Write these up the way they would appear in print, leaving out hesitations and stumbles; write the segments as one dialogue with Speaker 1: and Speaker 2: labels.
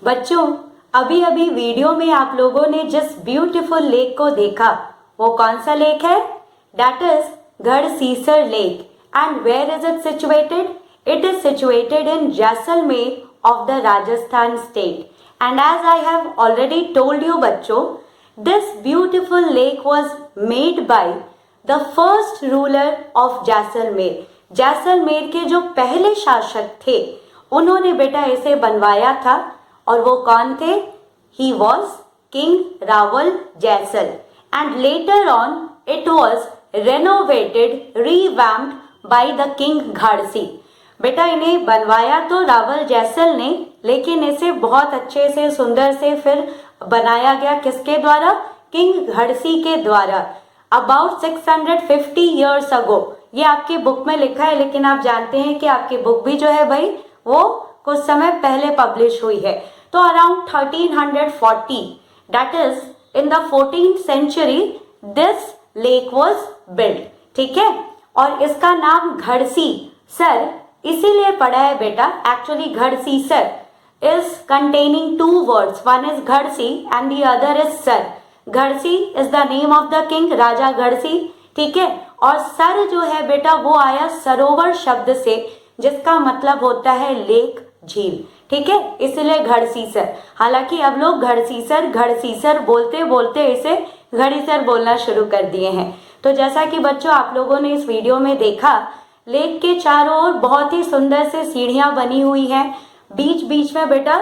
Speaker 1: बच्चों, अभी अभी वीडियो में आप लोगों ने जिस ब्यूटीफुल लेक को देखा वो कौन सा लेक है? That is Gadsisar lake. And where is it situated? It is situated in Jaisalmer of the Rajasthan state. And as I have already told you बच्चों, this beautiful lake was made by the first ruler of Jaisalmer. Jaisalmer के जो पहले शासक थे उन्होंने बेटा इसे बनवाया था. और वो कौन थे? He was king Rawal Jaisal. And later on it was renovated, revamped by the king Ghadsi. बेटा इन्हें बनवाया तो रावल जैसल ने, लेकिन इसे बहुत अच्छे से सुंदर से फिर बनाया गया किसके द्वारा? किंग घाड़सी के द्वारा. About 650 years ago. ये आपकी बुक में लिखा है, लेकिन आप जानते हैं कि आपकी बुक भी जो है भाई वो कुछ समय पहले पब्लिश हुई है. तो around 1340, that is in the 14th century, this lake was build. ठीक है. और इसका नाम घड़सी सर इसीलिए पड़ा है बेटा. Actually Gadsisar is containing two words. One is Ghadsi and the other is sar. Ghadsi is the name of the king, raja Ghadsi. ठीक है. और सर जो है बेटा वो आया सरोवर शब्द से, जिसका मतलब होता है लेक, झील. ठीक है. इसलिए घड़सीसर. हालांकि अब लोग घड़सीसर बोलते बोलते इसे घड़ीसर बोलना शुरू कर दिए हैं. तो जैसा कि बच्चों आप लोगों ने इस वीडियो में देखा, लेक के चारों ओर बहुत ही सुंदर से सीढ़ियां बनी हुई हैं. बीच बीच में बेटा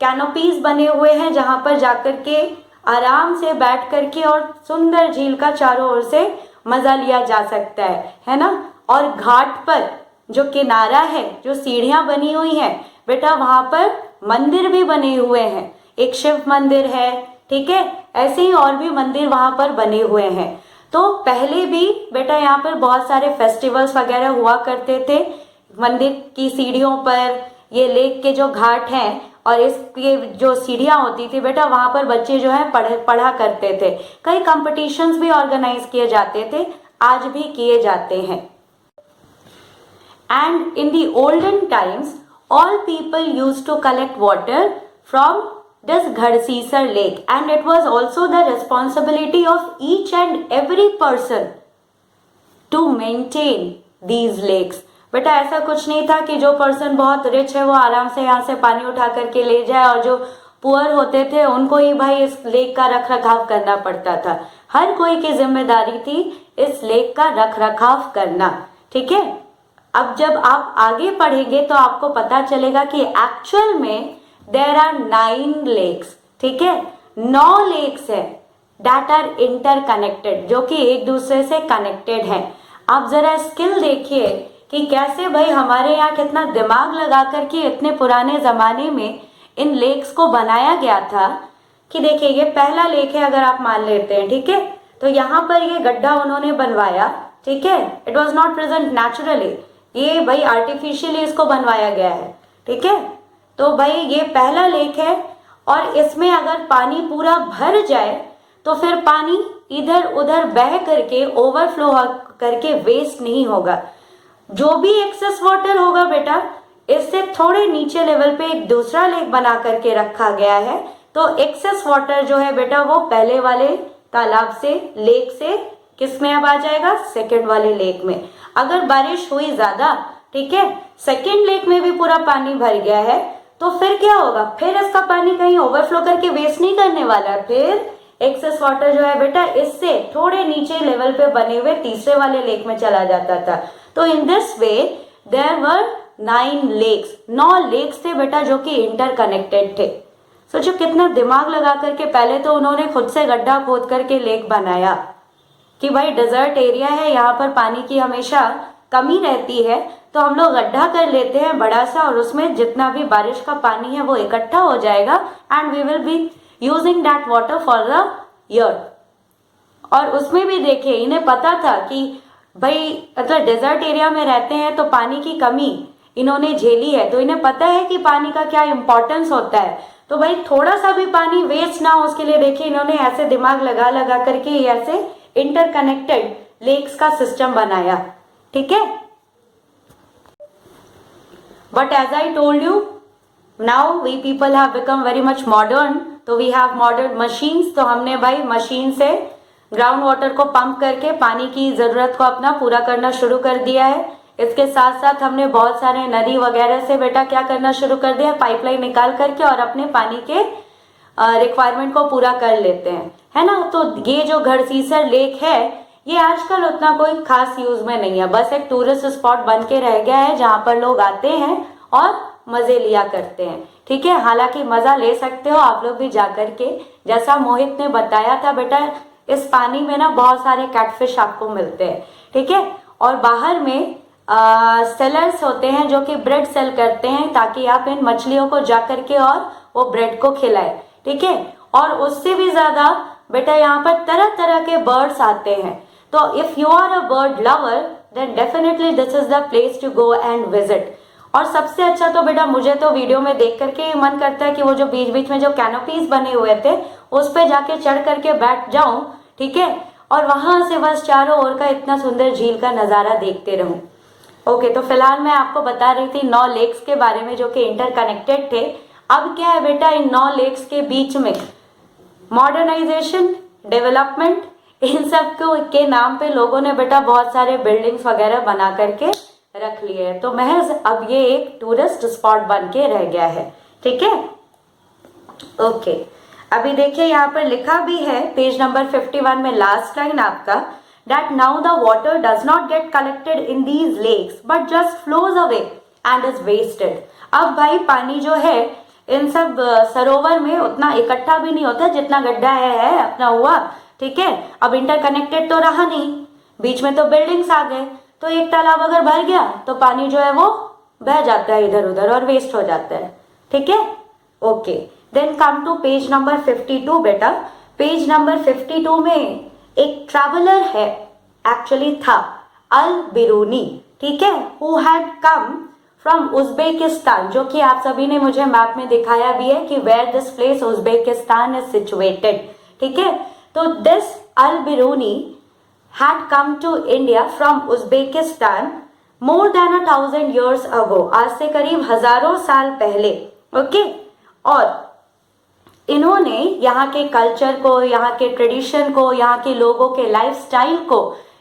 Speaker 1: कैनोपीज बने हुए हैं, जहां पर जाकर के आराम से बैठ करके और सुंदर झील का चारों ओर से मजा लिया जा सकता है ना. और घाट पर जो किनारा है, जो सीढ़ियां बनी हुई हैं बेटा, वहां पर मंदिर भी बने हुए हैं. एक शिव मंदिर है. ठीक है. ऐसे ही और भी मंदिर वहां पर बने हुए हैं. तो पहले भी बेटा यहाँ पर बहुत सारे फेस्टिवल्स वगैरह हुआ करते थे. मंदिर की सीढ़ियों पर ये लेक के जो घाट हैं और इसके जो सीढ़ियां होती थी बेटा, वहां पर बच्चे जो है पढ़ा करते थे. कई कंपटीशंस भी ऑर्गेनाइज किए जाते थे, आज भी किए जाते हैं. And in the olden times all people used to collect water from this Ghadasisar lake, and it was also the responsibility of each and every person to maintain these lakes. बेटा ऐसा कुछ नहीं था कि जो पर्सन बहुत rich है वो आराम से यहाँ से पानी उठा करके ले जाए, और जो पुअर होते थे उनको ही भाई इस लेक का रख रखाव करना पड़ता था. हर कोई की जिम्मेदारी थी इस लेक का रख रखाव करना. ठीक है. अब जब आप आगे पढ़ेंगे तो आपको पता चलेगा कि एक्चुअल में देयर आर 9 लेक्स. ठीक है. 9 लेक्स है दैट आर इंटरकनेक्टेड, जो कि एक दूसरे से कनेक्टेड है. आप जरा स्किल देखिए कि कैसे भाई हमारे यहाँ कितना दिमाग लगा करके इतने पुराने जमाने में इन लेक्स को बनाया गया था. कि देखिए ये पहला लेक है अगर आप मान लेते हैं. ठीक है. तो यहाँ पर ये गड्ढा उन्होंने बनवाया. ठीक है. It was not present naturally, ये भाई आर्टिफिशियली इसको बनवाया गया है. ठीक है. तो भाई ये पहला लेक है, और इसमें अगर पानी पूरा भर जाए तो फिर पानी इधर उधर बह करके ओवरफ्लो करके वेस्ट नहीं होगा. जो भी एक्सेस वाटर होगा बेटा, इससे थोड़े नीचे लेवल पे एक दूसरा लेक बना करके रखा गया है. तो एक्सेस वाटर जो है बेटा वो पहले वाले तालाब से, लेक से किस में अब आ जाएगा? सेकंड वाले लेक में. अगर बारिश हुई ज्यादा, ठीक है, सेकंड लेक में भी पूरा पानी भर गया है, तो फिर क्या होगा? फिर इसका पानी कहीं ओवरफ्लो करके वेस्ट नहीं करने वाला है. फिर एक्सेस वाटर जो है बेटा इससे थोड़े नीचे लेवल पे बने हुए तीसरे वाले लेक में चला जाता था. तो in this way there were 9 lakhs. 9 lakhs थे बेटा जो कि इंटरकनेक्टेड थे. सोचो कितना दिमाग लगा करके पहले तो उन्होंने खुद से गड्ढा खोद करके लेक बनाया कि भाई डेजर्ट एरिया है, यहाँ पर पानी की हमेशा कमी रहती है, तो हम लोग गड्ढा कर लेते हैं बड़ा सा, और उसमें जितना भी बारिश का पानी है वो इकट्ठा हो जाएगा, and we will be using that water for the year. और उसमें भी देखिए इन्हें पता था कि भाई अगर डेजर्ट एरिया में रहते हैं तो पानी की कमी इन्होंने झेली है, तो इन्हें पता है कि पानी का क्या इंपॉर्टेंस होता है. तो भाई थोड़ा सा भी पानी वेस्ट ना हो उसके लिए देखिए इन्होंने ऐसे दिमाग लगा लगा करके ऐसे इंटरकनेक्टेड लेक्स का सिस्टम बनाया. ठीक है. But as I told you, now we people have become very much modern, तो वी हैव मॉडर्न मशीन्स, तो हमने भाई मशीन से ग्राउंड वाटर को पंप करके पानी की जरूरत को अपना पूरा करना शुरू कर दिया है। इसके साथ साथ हमने बहुत सारे नदी वगैरह से बेटा क्या करना शुरू कर दिया है, पाइपलाइन निकाल करके और अपने पानी के रिक्वायरमेंट को पूरा कर लेते हैं, है ना। तो ये जो घड़सीसर लेक है ये आजकल उतना कोई खास यूज में नहीं है, बस एक टूरिस्ट स्पॉट बन के रह गया है जहां पर लोग आते हैं और मजे लिया करते हैं, ठीक है। हालांकि मजा ले सकते हो आप लोग भी जाकर के, जैसा मोहित ने बताया था बेटा इस पानी में ना बहुत सारे कैटफिश आपको मिलते हैं, ठीक है। और बाहर में सेलर्स होते हैं जो कि ब्रेड सेल करते हैं ताकि आप इन मछलियों को जाकर के और वो ब्रेड को खिलाए, ठीक है। और उससे भी ज्यादा बेटा यहाँ पर तरह तरह के बर्ड्स आते हैं, तो if you are a bird lover then definitely this is the place to go and visit. और सबसे अच्छा तो बेटा मुझे तो वीडियो में देख करके मन करता है कि वो जो बीच बीच में जो कैनोपीज बने हुए थे उस पे जाके चढ़ करके बैठ जाऊं, ठीक है, और वहां से बस चारों ओर का इतना सुंदर झील का नजारा देखते रहूं। ओके, तो फिलहाल मैं आपको बता रही थी 9 लेक्स के बारे में जो कि इंटरकनेक्टेड थे। अब क्या है बेटा, इन 9 लेक्स के बीच में मॉडर्नाइजेशन, डेवलपमेंट, इन सब के नाम पे लोगों ने बेटा बहुत सारे बिल्डिंग्स वगैरह बना करके रख लिए हैं, तो महज अब ये एक टूरिस्ट स्पॉट बन के रह गया है, ठीक है। ओके, अभी देखिए यहाँ पर लिखा भी है पेज नंबर 51 में लास्ट लाइन आपका, that now the water does not get collected in these lakes but just flows away and is wasted। अब भाई पानी जो है इन सब सरोवर में उतना इकट्ठा भी नहीं होता जितना गड्ढा है अपना हुआ, ठीक है। अब इंटरकनेक्टेड तो रहा नहीं, बीच में तो बिल्डिंग्स आ गए, तो एक तालाब अगर भर गया तो पानी जो है वो बह जाता है इधर उधर और वेस्ट हो जाता है, ठीक है। Okay, then come to page number 52 बेटा। पेज नंबर 52 में एक ट्रैवलर है, एक्चुअली था अल बिरूनी, ठीक है, who had come from Uzbekistan, जो कि आप सभी ने मुझे मैप में दिखाया भी है कि where this place Uzbekistan is situated, ठीक है। तो this Al Biruni had come to India from Uzbekistan more than 1000 years ago, आज से करीब हजारों साल पहले, ओके। और इन्होंने यहाँ के कल्चर को, यहाँ के ट्रेडिशन को, यहाँ के लोगों के लाइफस्टाइल को,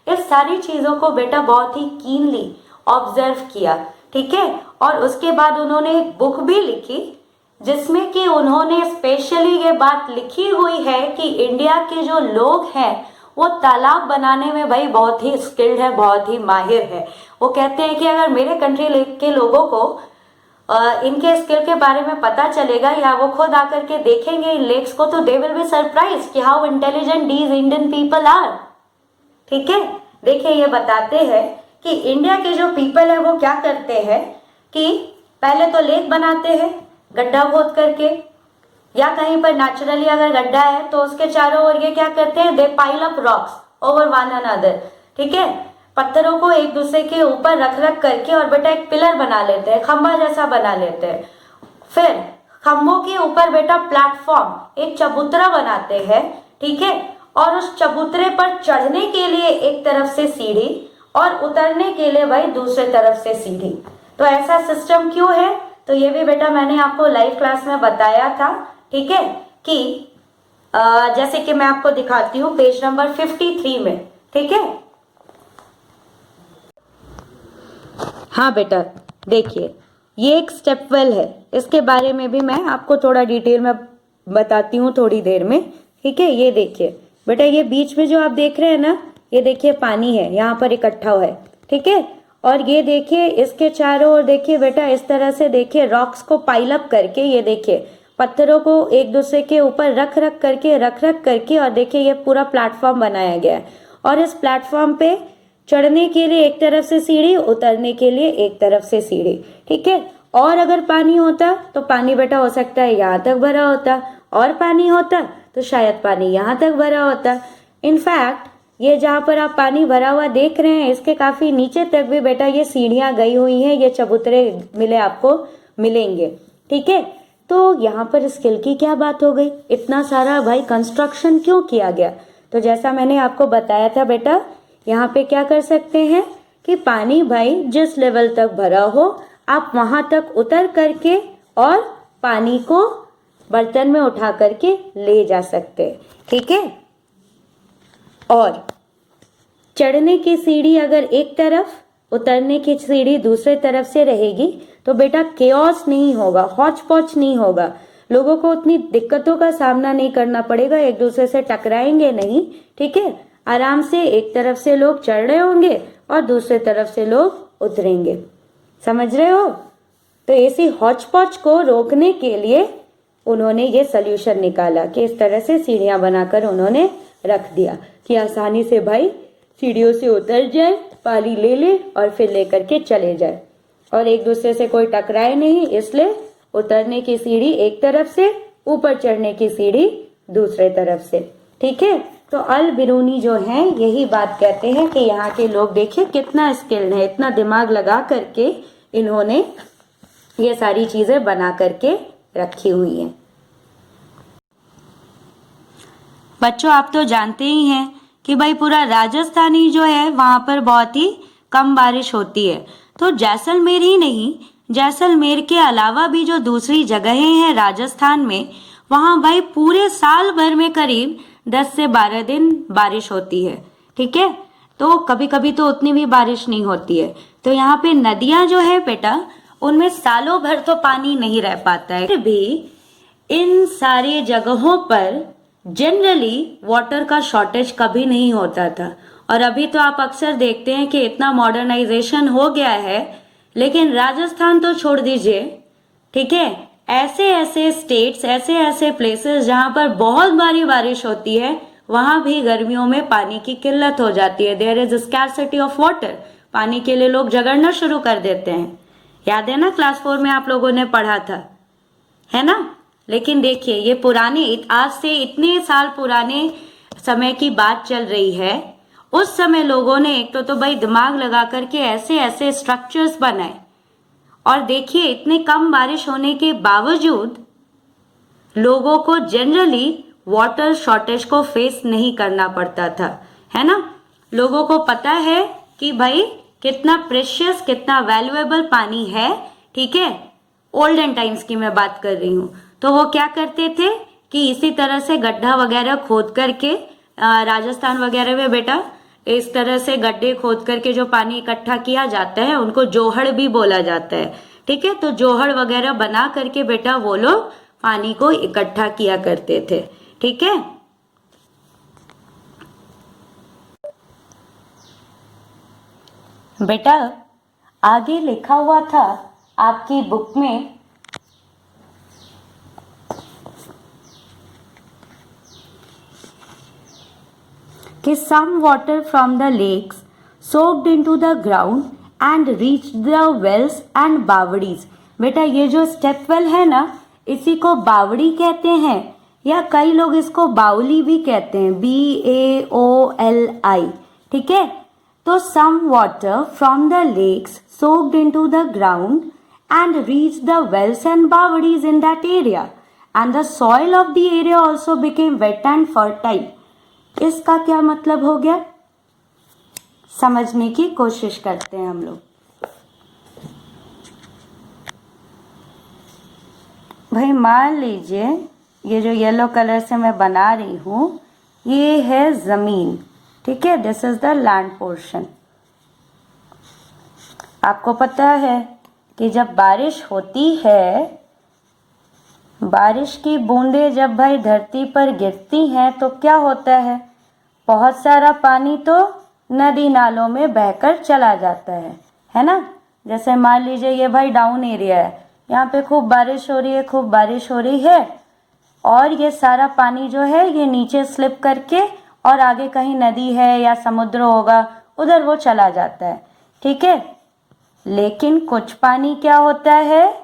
Speaker 1: इस सारी चीजों को बेटा बहुत ही कीनली ऑब्जर्व किया, ठीक है। और उसके बाद उन्होंने एक बुक भी लिखी जिसमें कि उन्होंने स्पेशली ये बात लिखी हुई है कि इंडिया के जो लोग हैं वो तालाब बनाने में भाई बहुत ही स्किल्ड है, बहुत ही माहिर है। वो कहते हैं कि अगर मेरे कंट्री के लोगों को इनके स्किल के बारे में पता चलेगा या वो खुद आकर के देखेंगे इन लेक्स को, तो दे विल बी सरप्राइज कि how intelligent these Indian people are, ठीक है। देखिए ये बताते हैं कि इंडिया के जो पीपल है वो क्या करते हैं कि पहले तो लेक बनाते हैं गड्ढा खोद करके, या कहीं पर नेचुरली अगर गड्ढा है तो उसके चारों ओर ये क्या करते हैं, they pile up rocks over one another, ठीक है। पत्थरों को एक दूसरे के ऊपर रख रख करके और बेटा एक पिलर बना लेते हैं, खंबा जैसा बना लेते हैं। फिर खंभों के ऊपर बेटा प्लेटफॉर्म, एक चबूतरा बनाते हैं, ठीक है। और उस चबूतरे पर चढ़ने के लिए एक तरफ से सीढ़ी और उतरने के लिए भाई दूसरे तरफ से सीढ़ी। तो ऐसा सिस्टम क्यों है, तो ये भी बेटा मैंने आपको लाइव क्लास में बताया था, ठीक है, कि जैसे कि मैं आपको दिखाती हूँ पेज नंबर 53 में, ठीक है। हाँ बेटा देखिए ये एक स्टेप वेल है, इसके बारे में भी मैं आपको थोड़ा डिटेल में बताती हूँ थोड़ी देर में, ठीक है। ये देखिए बेटा, ये बीच में जो आप देख रहे हैं ना, ये देखिए पानी है यहाँ पर इकट्ठा हुआ है, ठीक है। और ये देखिए इसके चारों ओर देखिए बेटा, इस तरह से देखिए रॉक्स को पाइल अप करके, ये देखिए पत्थरों को एक दूसरे के ऊपर रख रख करके और देखिए ये पूरा प्लेटफॉर्म बनाया गया है। और इस प्लेटफॉर्म पे चढ़ने के लिए एक तरफ से सीढ़ी, उतरने के लिए एक तरफ से सीढ़ी, ठीक है। और अगर पानी होता तो पानी बेटा हो सकता है यहाँ तक भरा होता, और पानी होता तो शायद पानी यहाँ तक भरा होता। इनफैक्ट ये जहाँ पर आप पानी भरा हुआ देख रहे हैं इसके काफी नीचे तक भी बेटा ये सीढ़ियां गई हुई हैं, ये चबूतरे मिले आपको मिलेंगे, ठीक है। तो यहाँ पर स्किल की क्या बात हो गई, इतना सारा भाई कंस्ट्रक्शन क्यों किया गया, तो जैसा मैंने आपको बताया था बेटा, यहाँ पे क्या कर सकते हैं कि पानी भाई जिस लेवल तक भरा हो आप वहां तक उतर करके और पानी को बर्तन में उठा करके ले जा सकते हैं, ठीक है। और चढ़ने की सीढ़ी अगर एक तरफ, उतरने की सीढ़ी दूसरे तरफ से रहेगी तो बेटा केओस नहीं होगा, हौच पौच नहीं होगा, लोगों को उतनी दिक्कतों का सामना नहीं करना पड़ेगा, एक दूसरे से टकराएंगे नहीं, ठीक है। आराम से एक तरफ से लोग चढ़ रहे होंगे और दूसरे तरफ से लोग उतरेंगे, समझ रहे हो। तो ऐसी हौच पौच को रोकने के लिए उन्होंने ये सल्यूशन निकाला कि इस तरह से सीढ़ियां बनाकर उन्होंने रख दिया कि आसानी से भाई सीढ़ियों से उतर जाए, पानी ले ले और फिर लेकर के चले जाए, और एक दूसरे से कोई टकराए नहीं, इसलिए उतरने की सीढ़ी एक तरफ से, ऊपर चढ़ने की सीढ़ी दूसरे तरफ से, ठीक है। तो अल बिरूनी जो हैं यही बात कहते हैं कि यहाँ के लोग देखिए कितना स्किल्ड है, इतना दिमाग लगा करके इन्होंने ये सारी चीजें बना करके रखी हुई हैं। बच्चों आप तो जानते ही हैं कि भाई पूरा राजस्थान ही जो है वहां पर बहुत ही कम बारिश होती है। तो जैसलमेर ही नहीं, जैसलमेर के अलावा भी जो दूसरी जगहें हैं राजस्थान में, वहां भाई पूरे साल भर में करीब 10 से 12 दिन बारिश होती है, ठीक है। तो कभी कभी तो उतनी भी बारिश नहीं होती है। तो यहाँ पे नदियां जो है बेटा, उनमें सालों भर तो पानी नहीं रह पाता है। फिर भी इन सारी जगहों पर जनरली वाटर का शॉर्टेज कभी नहीं होता था। और अभी तो आप अक्सर देखते हैं कि इतना मॉडर्नाइजेशन हो गया है, लेकिन राजस्थान तो छोड़ दीजिए, ठीक है, ऐसे ऐसे स्टेट्स, ऐसे ऐसे प्लेसेस जहां पर बहुत भारी बारिश होती है, वहां भी गर्मियों में पानी की किल्लत हो जाती है। There is scarcity of water, पानी के लिए लोग झगड़ना शुरू कर देते हैं। याद है ना, क्लास 4 में आप लोगों ने पढ़ा था, है ना। लेकिन देखिए ये पुराने, आज से इतने साल पुराने समय की बात चल रही है। उस समय लोगों ने एक तो भाई दिमाग लगा करके ऐसे ऐसे स्ट्रक्चर्स बनाए, और देखिए इतने कम बारिश होने के बावजूद लोगों को जनरली वाटर शॉर्टेज को फेस नहीं करना पड़ता था, है ना। लोगों को पता है कि भाई कितना प्रेशियस, कितना वैल्यूएबल पानी है, ठीक है। ओल्डन टाइम्स की मैं बात कर रही हूँ। तो वो क्या करते थे कि इसी तरह से गड्ढा वगैरह खोद करके, राजस्थान वगैरह में बेटा इस तरह से गड्ढे खोद करके जो पानी इकट्ठा किया जाता है उनको जोहड़ भी बोला जाता है, ठीक है। तो जोहड़ वगैरह बना करके बेटा वो लोग पानी को इकट्ठा किया करते थे, ठीक है। बेटा आगे लिखा हुआ था आपकी बुक में कि some water from the lakes soaked into the ground and reached the wells and बावड़ीज। बेटा ये जो स्टेप वेल है ना, इसी को बावड़ी कहते हैं, या कई लोग इसको बाउली भी कहते हैं, BAOLI, ठीक है। तो some water from the lakes soaked into the ground and reached the wells and बावड़ीज in that area, and the soil of the area also became wet and fertile। इसका क्या मतलब हो गया, समझने की कोशिश करते हैं हम लोग। भाई मान लीजिए ये जो येलो कलर से मैं बना रही हूं, ये है जमीन, ठीक है, this is the land portion. आपको पता है कि जब बारिश होती है, बारिश की बूंदें जब भाई धरती पर गिरती हैं तो क्या होता है, बहुत सारा पानी तो नदी नालों में बहकर चला जाता है ना। जैसे मान लीजिए ये भाई डाउन एरिया है, यहाँ पे खूब बारिश हो रही है, खूब बारिश हो रही है, और ये सारा पानी जो है ये नीचे स्लिप करके और आगे कहीं नदी है या समुद्र होगा उधर वो चला जाता है, ठीक है। लेकिन कुछ पानी क्या होता है,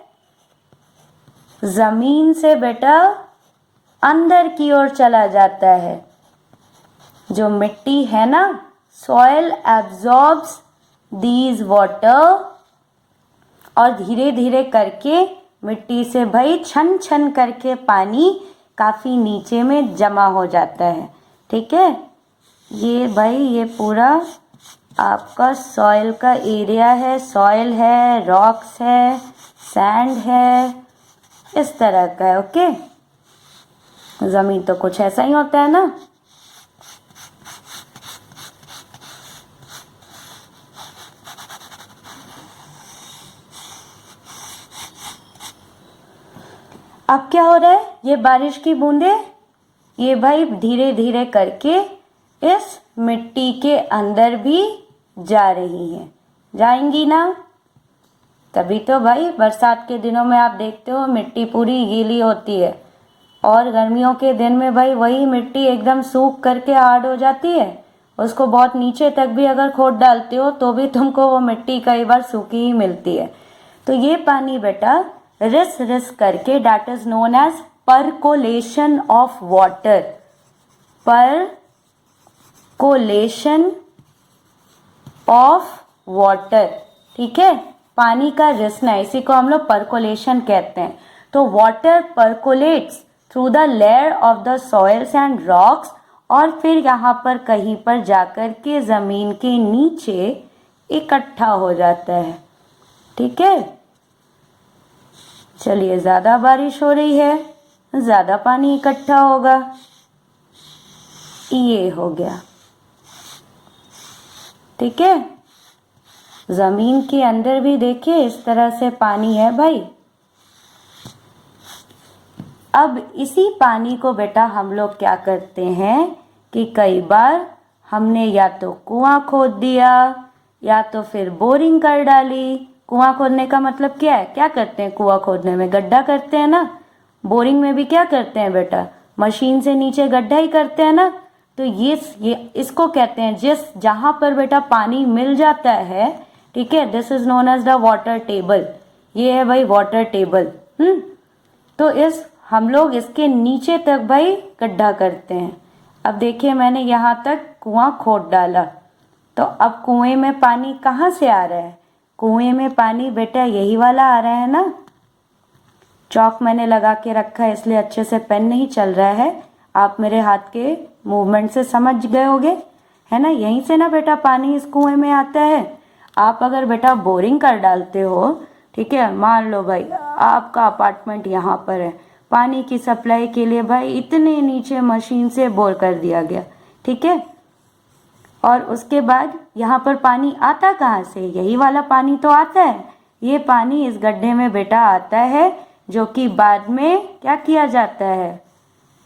Speaker 1: जमीन से बेटा अंदर की ओर चला जाता है। जो मिट्टी है ना, सॉइल एब्जॉर्ब्स दीज वाटर, और धीरे धीरे करके मिट्टी से भाई छन छन करके पानी काफी नीचे में जमा हो जाता है, ठीक है। ये भाई ये पूरा आपका सॉइल का एरिया है, सॉइल है, रॉक्स है, सैंड है, इस तरह का है। ओके, जमीन तो कुछ ऐसा ही होता है ना। अब क्या हो रहा है, ये बारिश की बूंदे ये भाई धीरे धीरे करके इस मिट्टी के अंदर भी जा रही हैं, जाएंगी ना। तभी तो भाई बरसात के दिनों में आप देखते हो मिट्टी पूरी गीली होती है, और गर्मियों के दिन में भाई वही मिट्टी एकदम सूख करके हार्ड हो जाती है। उसको बहुत नीचे तक भी अगर खोद डालते हो तो भी तुमको वो मिट्टी कई बार सूखी ही मिलती है। तो ये पानी बेटा रिस रिस करके, that is known as percolation of water. Percolation of water, ठीक है, पानी का रिसना, इसी को हम लोग परकोलेशन कहते हैं। तो water percolates through the layer of the soils and rocks, और फिर यहाँ पर कहीं पर जाकर के जमीन के नीचे इकट्ठा हो जाता है। ठीक है, चलिए, ज्यादा बारिश हो रही है, ज्यादा पानी इकट्ठा होगा, ये हो गया। ठीक है, जमीन के अंदर भी देखिए इस तरह से पानी है भाई। अब इसी पानी को बेटा हम लोग क्या करते हैं कि कई बार हमने या तो कुआं खोद दिया या तो फिर बोरिंग कर डाली। कुआं खोदने का मतलब क्या है, क्या करते हैं कुआं खोदने में, गड्ढा करते हैं ना। बोरिंग में भी क्या करते हैं बेटा, मशीन से नीचे गड्ढा ही करते हैं ना। तो ये इसको कहते हैं जहां पर बेटा पानी मिल जाता है, ठीक है, this is known as the water table. ये है भाई वाटर टेबल। तो हम लोग इसके नीचे तक भाई गड्ढा करते हैं। अब देखिए मैंने यहाँ तक कुआं खोद डाला, तो अब कुएं में पानी कहाँ से आ रहा है, कुएं में पानी बेटा यही वाला आ रहा है ना। चौक मैंने लगा के रखा है इसलिए अच्छे से पेन नहीं चल रहा है, आप मेरे हाथ के मूवमेंट से समझ गए होगे, है ना। यहीं से ना बेटा पानी इस कुएं में आता है। आप अगर बेटा बोरिंग कर डालते हो, ठीक है, मान लो भाई आपका अपार्टमेंट यहाँ पर है, पानी की सप्लाई के लिए भाई इतने नीचे मशीन से बोर कर दिया गया, ठीक है, और उसके बाद यहाँ पर पानी आता कहाँ से, यही वाला पानी तो आता है। ये पानी इस गड्ढे में बेटा आता है, जो कि बाद में क्या किया जाता है,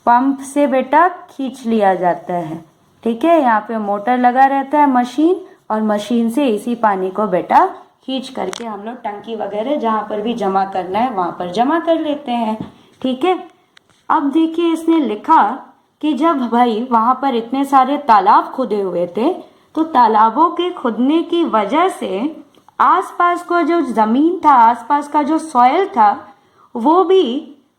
Speaker 1: पंप से बेटा खींच लिया जाता है। ठीक है, यहाँ पे मोटर लगा रहता है मशीन, और मशीन से इसी पानी को बेटा खींच करके हम लोग टंकी वगैरह जहाँ पर भी जमा करना है वहाँ पर जमा कर लेते हैं। ठीक है, अब देखिए इसने लिखा कि जब भाई वहाँ पर इतने सारे तालाब खुदे हुए थे, तो तालाबों के खुदने की वजह से आसपास का जो जमीन था, आसपास का जो सॉइल था, वो भी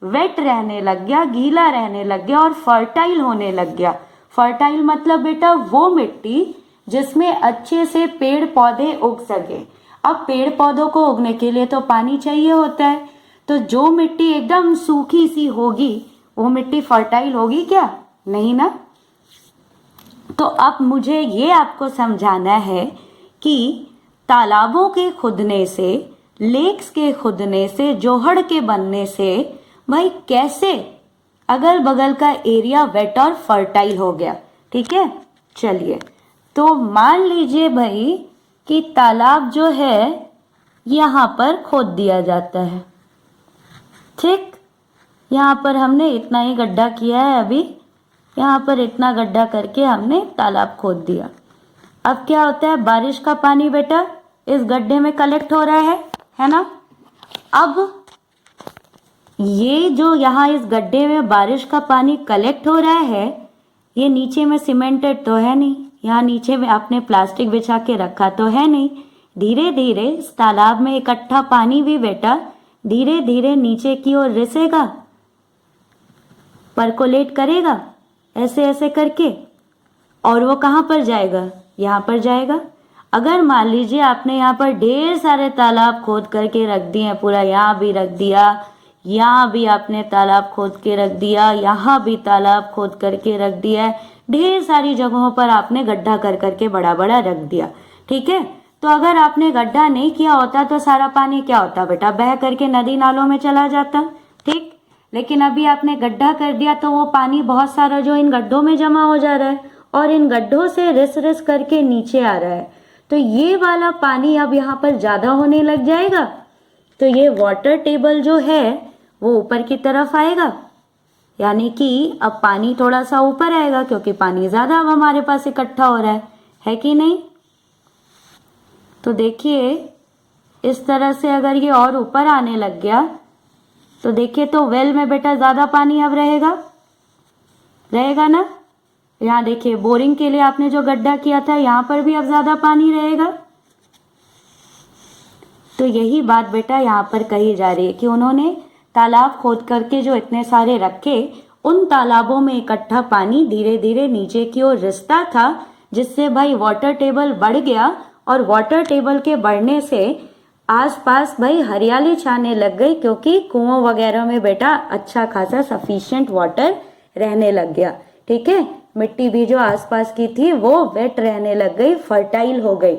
Speaker 1: वेट रहने लग गया, गीला रहने लग गया और फर्टाइल होने लग गया। फर्टाइल मतलब बेटा वो मिट्टी जिसमें अच्छे से पेड़ पौधे उग सके। अब पेड़ पौधों को उगने के लिए तो पानी चाहिए होता है, तो जो मिट्टी एकदम सूखी सी होगी वो मिट्टी फर्टाइल होगी क्या, नहीं ना। तो अब मुझे ये आपको समझाना है कि तालाबों के खुदने से, लेक्स के खुदने से, जोहड़ के बनने से भाई कैसे अगल बगल का एरिया वेट और फर्टाइल हो गया। ठीक है, चलिए, तो मान लीजिए भाई कि तालाब जो है यहाँ पर खोद दिया जाता है। ठीक, यहाँ पर हमने इतना ही गड्ढा किया है, अभी यहाँ पर इतना गड्ढा करके हमने तालाब खोद दिया। अब क्या होता है, बारिश का पानी बेटा इस गड्ढे में कलेक्ट हो रहा है ना। अब ये जो यहाँ इस गड्ढे में बारिश का पानी कलेक्ट हो रहा है, ये नीचे में सीमेंटेड तो है नहीं, यहाँ नीचे में आपने प्लास्टिक बिछा के रखा तो है नहीं। धीरे धीरे इस तालाब में इकट्ठा पानी भी बेटा धीरे धीरे नीचे की ओर रिसेगा, परकोलेट करेगा ऐसे ऐसे करके, और वो कहाँ पर जाएगा, यहाँ पर जाएगा। अगर मान लीजिए आपने यहाँ पर ढेर सारे तालाब खोद करके रख दिए हैं, पूरा यहाँ भी रख दिया, यहाँ भी आपने तालाब खोद के रख दिया, यहाँ भी तालाब खोद करके रख दिया है, ढेर सारी जगहों पर आपने गड्ढा कर करके बड़ा बड़ा रख दिया। ठीक है, तो अगर आपने गड्ढा नहीं किया होता तो सारा पानी क्या होता बेटा, बह करके नदी नालों में चला जाता, ठीक। लेकिन अभी आपने गड्ढा कर दिया तो वो पानी बहुत सारा जो इन गड्ढों में जमा हो जा रहा है और इन गड्ढों से रिस रिस करके नीचे आ रहा है, तो ये वाला पानी अब यहाँ पर ज़्यादा होने लग जाएगा, तो ये वाटर टेबल जो है वो ऊपर की तरफ आएगा, यानी कि अब पानी थोड़ा सा ऊपर आएगा क्योंकि पानी ज़्यादा अब हमारे पास इकट्ठा हो रहा है कि नहीं। तो देखिए इस तरह से अगर ये और ऊपर आने लग गया तो देखिए तो वेल में बेटा ज़्यादा पानी अब रहेगा ना। यहाँ देखिए बोरिंग के लिए आपने जो गड्ढा किया था यहाँ पर भी अब ज़्यादा पानी रहेगा। तो यही बात बेटा यहाँ पर कही जा रही है कि उन्होंने तालाब खोद करके जो इतने सारे रखे, उन तालाबों में इकट्ठा पानी धीरे धीरे नीचे की ओर रिसता था, जिससे भाई वाटर टेबल बढ़ गया और वाटर टेबल के बढ़ने से आसपास भाई हरियाली छाने लग गई, क्योंकि कुओं वगैरह में बेटा अच्छा खासा सफिशिएंट वाटर रहने लग गया। ठीक है, मिट्टी भी जो आसपास की थी वो वेट रहने लग गई, फर्टाइल हो गई।